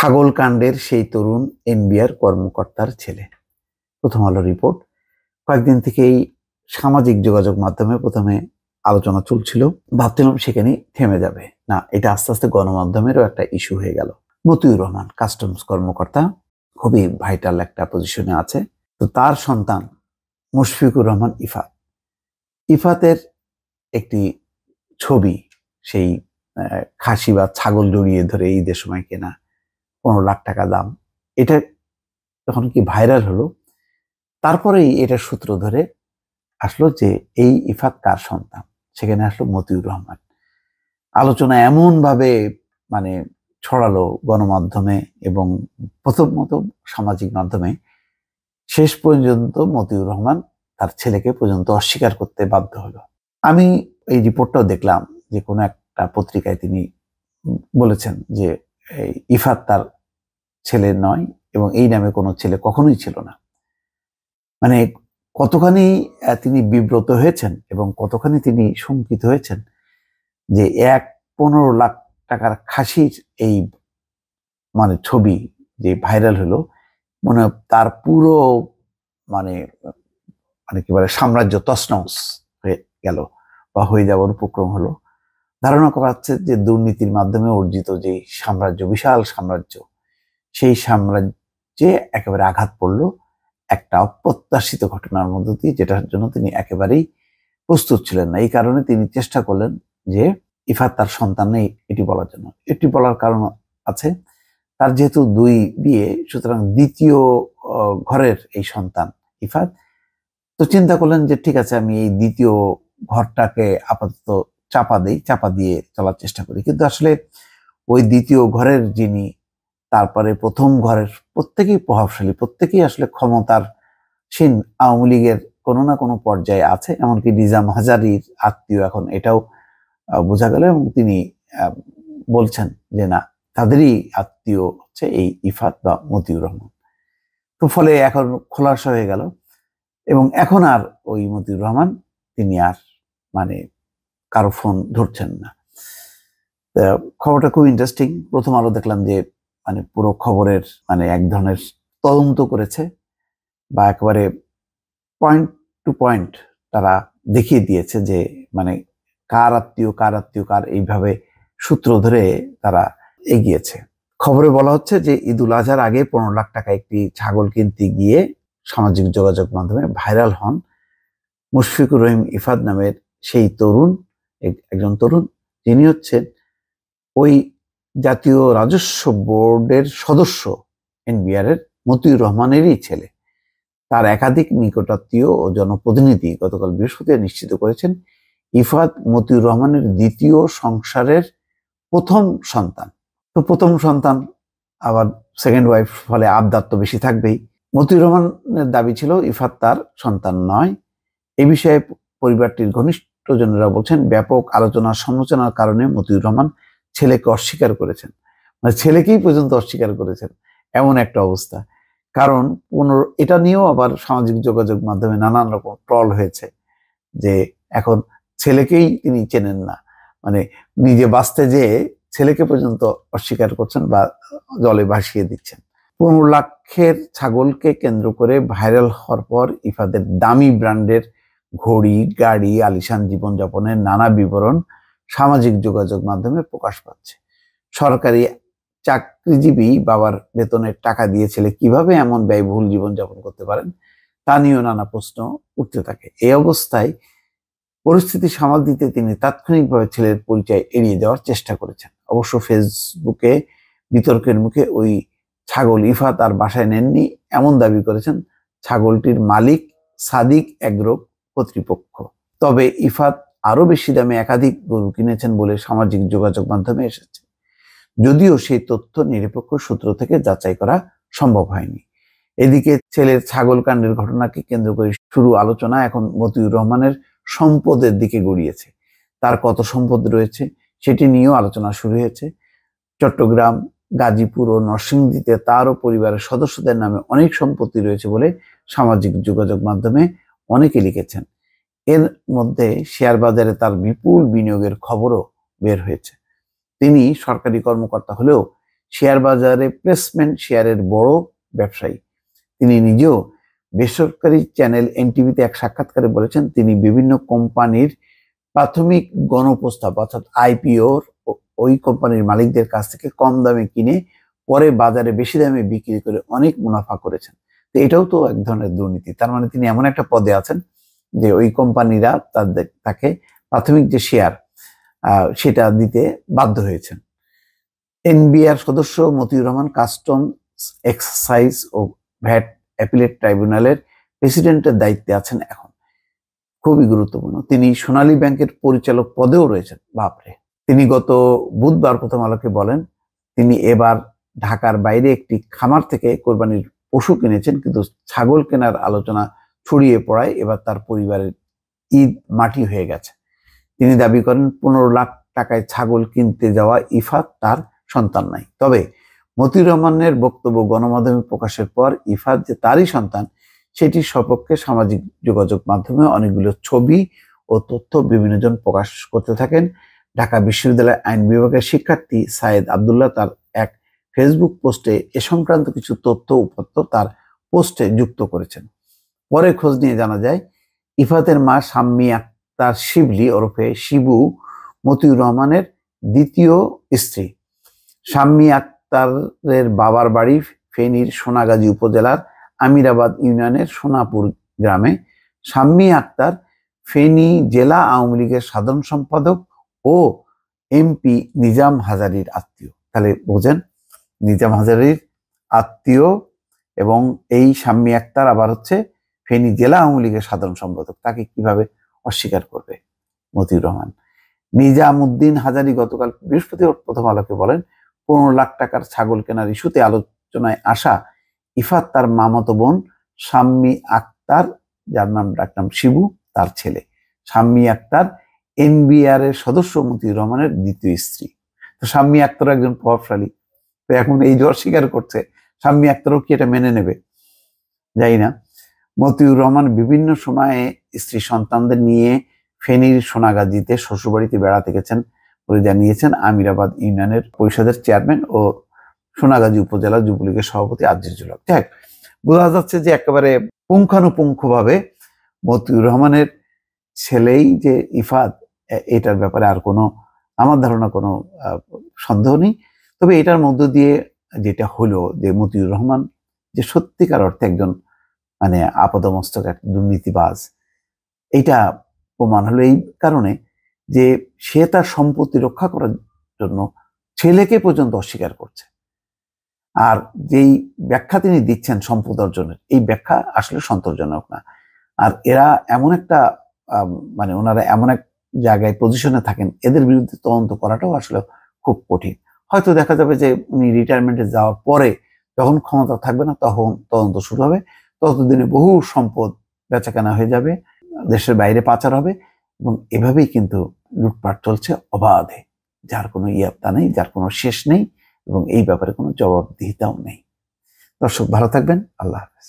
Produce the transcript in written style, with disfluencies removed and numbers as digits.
ছাগল কাণ্ডের সেই তরুণ এনবিআর কর্মকর্তার ছেলে। প্রথম আলো রিপোর্ট। কয়েকদিন থেকেই সামাজিক যোগাযোগ মাধ্যমে প্রথমে আলোচনা চলছিল, ভাবছিলাম সেখানেই থেমে যাবে না, এটা আস্তে আস্তে গণমাধ্যমেরও একটা ইস্যু হয়ে গেল। মতিউর রহমান কাস্টমস কর্মকর্তা, খুবই ভাইটাল একটা পজিশনে আছে। তো তার সন্তান মুশফিকুর রহমান ইফাত, ইফাতের একটি ছবি, সেই খাসি বা ছাগল জড়িয়ে ধরে ঈদের সময় কেনা, 15 লাখ টাকা দাম, এটা যখন কি ভাইরাল হলো, তারপরেই এটা সূত্র ধরে আসলো যে এই ইফাত কার সন্তান। সেখানে আসলো মতিউর রহমান। আলোচনা এমন ভাবে ছড়ালো গণমাধ্যমে এবং প্রথমত সামাজিক মাধ্যমে, শেষ পর্যন্ত মতিউর রহমান তার ছেলেকে পর্যন্ত অস্বীকার করতে বাধ্য হলো। আমি এই রিপোর্টটাও দেখলাম যে কোনো একটা পত্রিকায় তিনি বলেছেন যে ইফাত তার ছেলে নয় এবং এই নামে কোনো ছেলে কখনোই ছিল না। কতখানি তিনি বিব্রত হয়েছেন এবং কতখানি তিনি শঙ্কিত হয়েছেন যে 15 লাখ টাকার খাসির এই ছবি যে ভাইরাল হলো, তার পুরো কি বলে সাম্রাজ্য তছনছ হয়ে গেল বা হয়ে যাওয়ার উপক্রম হলো। ধারণা করা হচ্ছে যে দুর্নীতির মাধ্যমে অর্জিত যে সাম্রাজ্য, বিশাল সাম্রাজ্য, সেই সাম্রাজ্যে একেবারে আঘাত পড়লো একটা অপ্রত্যাশিত ঘটনার মধ্য দিয়ে, যেটার জন্য তিনি একেবারেই প্রস্তুত ছিলেন না। এই কারণে তিনি চেষ্টা করলেন যে ইফাত তার সন্তান নেই এটি বলার জন্য। এটি বলার কারণ আছে, তার যেহেতু 2 বিয়ে, সুতরাং দ্বিতীয় ঘরের এই সন্তান ইফাত। তো চিন্তা করলেন যে ঠিক আছে, আমি এই দ্বিতীয় ঘরটাকে আপাতত চাপা দিয়ে চলার চেষ্টা করি। কিন্তু আসলে ওই দ্বিতীয় ঘরের যিনি, তারপরে প্রথম ঘরের প্রত্যেকেই প্রভাবশালী, প্রত্যেকেই আসলে ক্ষমতার সিন আওয়ামী লীগের কোনো না কোনো পর্যায়ে আছে, এমনকি নিজাম হাজারীর আত্মীয় এখন, এটাও বোঝা গেল। এবং তিনি বলছেন যে না, তাদেরই আত্মীয় হচ্ছে এই ইফাত বা মতিউর রহমান। তো ফলে এখন খোলাসা হয়ে গেল এবং এখন আর ওই মতিউর রহমান তিনি আর কারো ফোন ধরছেন না। খবরটা খুব ইন্টারেস্টিং। প্রথম আলো দেখলাম যে পুরো খবরের এক ধরনের তদন্ত করেছে বা একেবারে পয়েন্ট টু পয়েন্ট তারা দেখিয়ে দিয়েছে যে কার আত্মীয় কার, এইভাবে সূত্র ধরে তারা এগিয়েছে। খবরে বলা হচ্ছে যে ঈদুল আজহার আগে 15 লাখ টাকা একটি ছাগল কিনতে গিয়ে সামাজিক যোগাযোগ মাধ্যমে ভাইরাল হন মুশফিকুর রহিম ইফাত নামের সেই একজন তরুণ, যিনি হচ্ছেন ওই জাতীয় রাজস্ব বোর্ডের সদস্য এনবিআর এর মতিউর রহমানেরই ছেলে। তার একাধিক নিকটাত্মীয় ও জনপ্রতিনিধি গতকাল বৃহস্পতিবার নিশ্চিত করেছেন ইফাত মতিউর রহমানের দ্বিতীয় সংসারের প্রথম সন্তান। তো প্রথম সন্তান আবার সেকেন্ড ওয়াইফ, ফলে আবদার তো বেশি থাকবেই। মতিউর রহমানের দাবি ছিল ইফাত তার সন্তান নয়। এ বিষয়ে পরিবারটির ঘনিষ্ঠজনেরা বলছেন, ব্যাপক আলোচনা সমালোচনার কারণে মতিউর রহমান ছেলেকে অস্বীকার করেছেন, ছেলেকেই পর্যন্ত অস্বীকার করেছেন, এমন একটা অবস্থা। কারণ এটা নিয়েও আবার সামাজিক যোগাযোগ মাধ্যমে নানান রকম ট্রল হয়েছে যে এখন ছেলেকেই তিনি চেনেন না, নিজে বাঁচতে যেয়ে ছেলেকে পর্যন্ত অস্বীকার করছেন বা জলে ভাসিয়ে দিচ্ছেন। 15 লাখের ছাগলকে কেন্দ্র করে ভাইরাল হওয়ার পর ইফাদের দামি ব্র্যান্ডের ঘড়ি, গাড়ি, আলিশান জীবনযাপনের নানা বিবরণ সামাজিক যোগাযোগ মাধ্যমে প্রকাশ পাচ্ছে। সরকারি চাকরিজীবী বাবার বেতনের টাকা দিয়ে ছেলে কিভাবে এমন ব্যয়বহুল জীবনযাপন করতে পারেন, তা নিয়েও নানা প্রশ্ন উঠতে থাকে। এই অবস্থায় পরিস্থিতি সামাল দিতে তিনি তাৎক্ষণিকভাবে ছেলের পরিচয় এড়িয়ে যাওয়ার চেষ্টা করেছেন। অবশ্য ফেসবুকে বিতর্কের মুখে ওই ছাগল ইফাত আর বাসায় নেননি এমন দাবি করেছেন ছাগলটির মালিক সাদিক এগ্রো কর্তৃপক্ষ। তবে ইফাত আরো বেশি দামে একাধিক গরু কিনেছেন বলে সামাজিক যোগাযোগ মাধ্যমে এসেছে, যদিও সেই তথ্য নিরপেক্ষ সূত্র থেকে যাচাই করা সম্ভব হয়নি। এদিকে ছেলের ছাগল কাণ্ডের ঘটনাকে কেন্দ্র করে শুরু আলোচনা এখন মতিউর রহমানের সম্পদের দিকে গড়িয়েছে। তার কত সম্পদ রয়েছে সেটি নিয়েও আলোচনা শুরু হয়েছে। চট্টগ্রাম, গাজীপুর ও নরসিংদীতে তার ও পরিবারের সদস্যদের নামে অনেক সম্পত্তি রয়েছে বলে সামাজিক যোগাযোগ মাধ্যমে অনেকে লিখেছেন। এর মধ্যে শেয়ার বাজারে তার বিপুল বিনিয়োগের খবরও বের হয়েছে। তিনি সরকারি কর্মকর্তা হলেও শেয়ার বাজারে প্লেসমেন্ট শেয়ারের বড় ব্যবসায়ী। তিনি নিজেও বেসরকারি চ্যানেল এনটিভিতে এক সাক্ষাৎকারে বলেছেন, তিনি বিভিন্ন কোম্পানির প্রাথমিক গণপ্রস্তাব অর্থাৎ আইপিওর ওই কোম্পানির মালিকদের কাছ থেকে কম দামে কিনে পরে বাজারে বেশি দামে বিক্রি করে অনেক মুনাফা করেছেন। তো এটাও তো এক ধরনের দুর্নীতি। তার মানে তিনি এমন একটা পদে আছেন যে ওই কোম্পানিরা তাকে প্রাথমিক যে শেয়ার সেটা দিতে বাধ্য হয়েছেন। এনবিআর সদস্য মতিউর রহমান কাস্টমস এক্সাইজ ও ভ্যাট অ্যাপিলেট ট্রাইব্যুনালের প্রেসিডেন্টের দায়িত্বে আছেন এখন। খুবই গুরুত্বপূর্ণ। তিনি সোনালী ব্যাংকের পরিচালক পদেও রয়েছেন। বাপরে। তিনি গত বুধবার প্রথম আলোকে বলেন, তিনি এবার ঢাকার বাইরে একটি খামার থেকে কোরবানির পশু কিনেছেন, কিন্তু ছাগল কেনার আলোচনা ছড়িয়ে পড়ায় এবার তার পরিবারের ঈদ মাটি হয়ে গেছে। তিনি দাবি করেন 15 লাখ টাকায় ছাগল কিনতে যাওয়া ইফাত তার সন্তান নাই। তবে মতিউর রহমানের বক্তব্য গণমাধ্যমে প্রকাশের পর ইফাত যে তারই সন্তান সেটির সপক্ষে সামাজিক যোগাযোগ মাধ্যমে অনেকগুলো ছবি ও তথ্য বিভিন্ন জন প্রকাশ করতে থাকেন। ঢাকা বিশ্ববিদ্যালয়ের আইন বিভাগের শিক্ষার্থী সায়েদ আবদুল্লাহ তার এক ফেসবুক পোস্টে এ সংক্রান্ত কিছু তথ্য উপাত্ত তার পোস্টে যুক্ত করেছেন। পরে খোঁজ নিয়ে জানা যায়, ইফাতের মা শাম্মী আক্তার শিবলি ওরফে শিবু মতিউর রহমানের দ্বিতীয় স্ত্রী। শাম্মী আক্তারের বাবার বাড়ি ফেনীর সোনাগাজী উপজেলার আমিরাবাদ ইউনিয়নের সোনাপুর গ্রামে। শাম্মী আক্তার ফেনী জেলা আওয়ামী লীগের সাধারণ সম্পাদক ও এমপি নিজাম হাজারীর আত্মীয়। তাহলে বোঝেন, নিজাম হাজারীর আত্মীয় এবং এই শাম্মী আক্তার আবার হচ্ছে ফেনী জেলা আওয়ামী লীগের সাধারণ সম্পাদক। তাকে কিভাবে অস্বীকার করবে মতিউর রহমান? নিজামউদ্দিন হাজারী গতকাল বৃহস্পতিবার প্রথম আলোকে বলেন, 15 লাখ টাকার ছাগল কেনার ইস্যুতে আলোচনায় আসা ইফাত তার মামাতো বোন শাম্মী আক্তার, যার ডাকনাম শিবু, তার ছেলে। শাম্মী আক্তার এনবিআর এর সদস্য মতিউর রহমানের দ্বিতীয় স্ত্রী। তো শাম্মী আক্তার একজন প্রভাবশালী, তো এখন এই যে অস্বীকার করছে, শাম্মী আক্তারও কি এটা মেনে নেবে? জানি না। মতিউর রহমান বিভিন্ন সময়ে স্ত্রী সন্তানদের নিয়ে ফেনীর সোনাগাজীতে শ্বশুরবাড়িতে বেড়াতে গেছেন বলে জানিয়েছেন আমিরাবাদ ইউনিয়নের পরিষদের চেয়ারম্যান ও সোনাগাজী উপজেলা যুবলীগের সভাপতি আজিজুল হক। যাক, বোঝা যাচ্ছে যে একেবারে পুঙ্খানুপুঙ্খভাবে মতিউর রহমানের ছেলেই যে ইফাত, এটার ব্যাপারে আর কোনো আমার ধারণা কোনো সন্দেহ নেই। তবে এটার মধ্য দিয়ে যেটা হলো যে মতিউর রহমান যে সত্যিকার অর্থে একজন মানে আপাদমস্তক এক দুর্নীতিবাজ, এইটা প্রমাণ হলো এই কারণে যে সে তার সম্পত্তি রক্ষা করার জন্য ছেলেকে পর্যন্ত অস্বীকার করছে। আর যেই ব্যাখ্যা তিনি দিচ্ছেন সম্পদ অর্জনের, এই ব্যাখ্যা আসলে সন্তোষজনক না। আর এরা এমন একটা মানে ওনারা এমন এক জায়গায় পজিশনে থাকেন, এদের বিরুদ্ধে তদন্ত করাটাও আসলে খুব কঠিন। হয়তো দেখা যাবে যে উনি রিটায়ারমেন্টে যাওয়ার পরে যখন ক্ষমতা থাকবে না তখন তদন্ত শুরু হবে। ততদিনে বহু সম্পদ বেচাকেনা হয়ে যাবে, দেশের বাইরে পাচার হবে, এবং এভাবেই কিন্তু লুটপাট চলছে অবাধে, যার কোনো ইয়াত্তা নেই, যার কোনো শেষ নেই, এবং এই ব্যাপারে কোনো জবাবদিহিতাও নেই। দর্শক, ভালো থাকবেন। আল্লাহ হাফেজ।